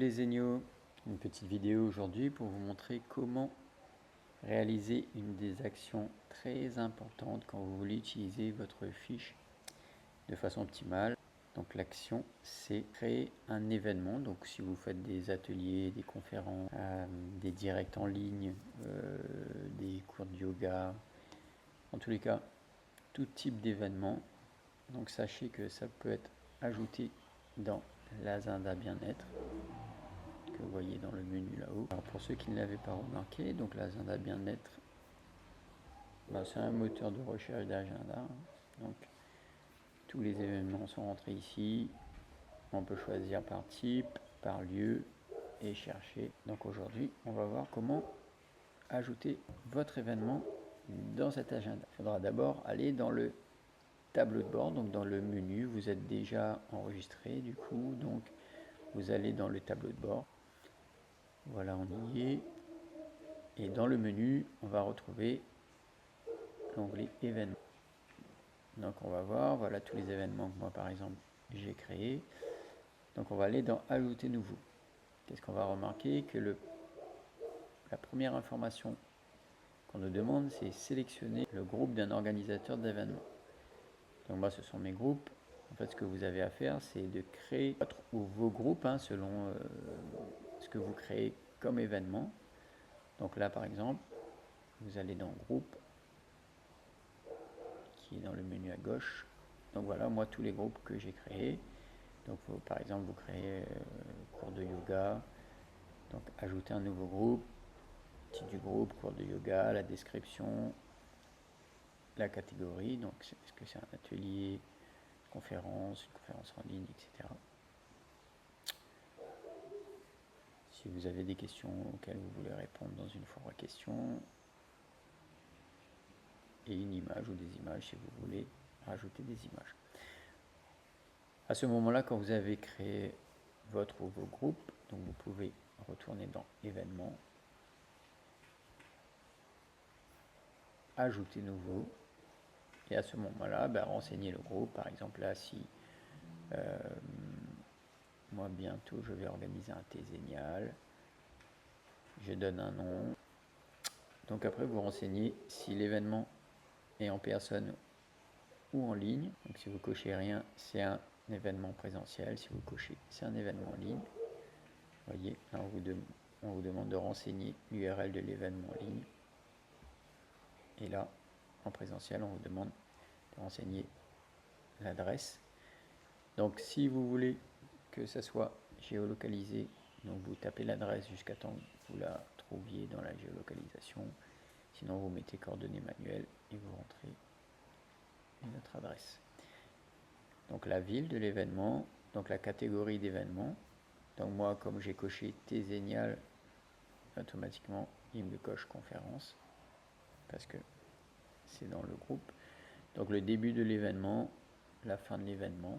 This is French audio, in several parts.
Les Zéniaux, une petite vidéo aujourd'hui pour vous montrer comment réaliser une des actions très importantes quand vous voulez utiliser votre fiche de façon optimale. Donc l'action, c'est créer un événement. Donc si vous faites des ateliers, des conférences, des directs en ligne, des cours de yoga, en tous les cas, tout type d'événement. Donc sachez que ça peut être ajouté dans l'agenda bien-être que vous voyez dans le menu là-haut. Alors pour ceux qui ne l'avaient pas remarqué, donc l'agenda bien-être, c'est un moteur de recherche d'agenda. Donc tous les événements sont rentrés ici. On peut choisir par type, par lieu et chercher. Donc aujourd'hui, on va voir comment ajouter votre événement dans cet agenda. Il faudra d'abord aller dans le tableau de bord, donc dans le menu. Vous êtes déjà enregistré du coup, donc vous allez dans le tableau de bord. Voilà, on y est. Et dans le menu, on va retrouver l'onglet événements. Donc on va voir, voilà tous les événements que moi par exemple j'ai créés. Donc on va aller dans ajouter nouveau. Qu'est-ce qu'on va remarquer? Que la première information qu'on nous demande, c'est sélectionner le groupe d'un organisateur d'événements. Donc moi ce sont mes groupes. En fait ce que vous avez à faire, c'est de créer votre ou vos groupes selon ce que vous créez comme événement. Donc là par exemple, vous allez dans groupe, qui est dans le menu à gauche. Donc voilà, moi tous les groupes que j'ai créés. Donc vous, par exemple, vous créez cours de yoga. Donc ajouter un nouveau groupe, titre du groupe, cours de yoga, la description, la catégorie. Donc est-ce que c'est un atelier, une conférence en ligne, etc. Si vous avez des questions auxquelles vous voulez répondre dans une foire à questions, et une image ou des images si vous voulez rajouter des images. À ce moment-là, quand vous avez créé votre ou vos groupes, donc vous pouvez retourner dans événements, ajouter nouveau, et à ce moment-là, renseigner le groupe. Par exemple, là, si moi bientôt je vais organiser un thé génial, je donne un nom. Donc après, vous renseignez si l'événement est en personne ou en ligne. Donc si vous cochez rien, c'est un événement présentiel. Si vous cochez, c'est un événement en ligne. Vous voyez, là on vous demande de renseigner l'URL de l'événement en ligne. Et là, en présentiel, on vous demande de renseigner l'adresse. Donc si vous voulez que ça soit géolocalisé, donc vous tapez l'adresse jusqu'à temps que vous la trouviez dans la géolocalisation. Sinon vous mettez coordonnées manuelles et vous rentrez notre adresse. Donc la ville de l'événement, donc la catégorie d'événement. Donc moi, comme j'ai coché Thé génial, automatiquement il me coche conférence parce que c'est dans le groupe. Donc le début de l'événement, la fin de l'événement.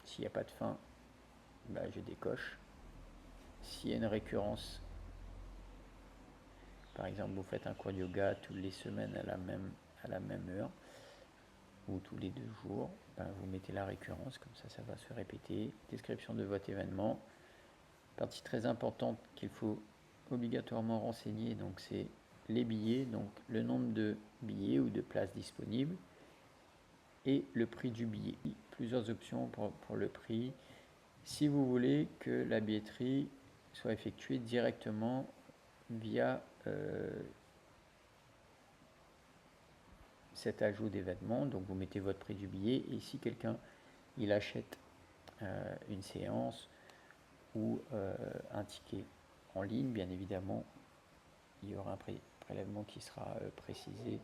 S'il n'y a pas de fin, je décoche. S'il y a une récurrence, par exemple vous faites un cours de yoga toutes les semaines à la même heure, ou tous les 2 jours, vous mettez la récurrence, comme ça va se répéter. Description de votre événement. Partie très importante qu'il faut obligatoirement renseigner, donc c'est les billets, donc le nombre de billets ou de places disponibles et le prix du billet. Plusieurs options pour le prix. Si vous voulez que la billetterie soit effectuée directement via cet ajout d'événement, donc vous mettez votre prix du billet et si quelqu'un il achète une séance ou un ticket en ligne, bien évidemment, il y aura un prélèvement qui sera précisé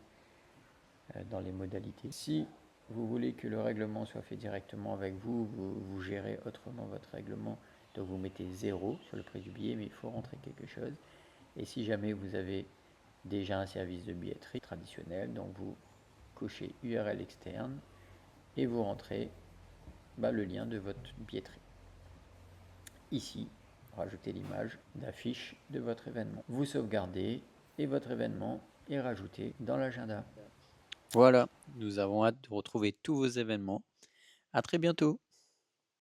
dans les modalités. Si vous voulez que le règlement soit fait directement avec vous, vous gérez autrement votre règlement, donc vous mettez 0 sur le prix du billet, mais il faut rentrer quelque chose. Et si jamais vous avez déjà un service de billetterie traditionnel, donc vous cochez URL externe et vous rentrez le lien de votre billetterie. Ici, rajoutez l'image d'affiche de votre événement. Vous sauvegardez et votre événement est rajouté dans l'agenda. Voilà, nous avons hâte de retrouver tous vos événements. À très bientôt.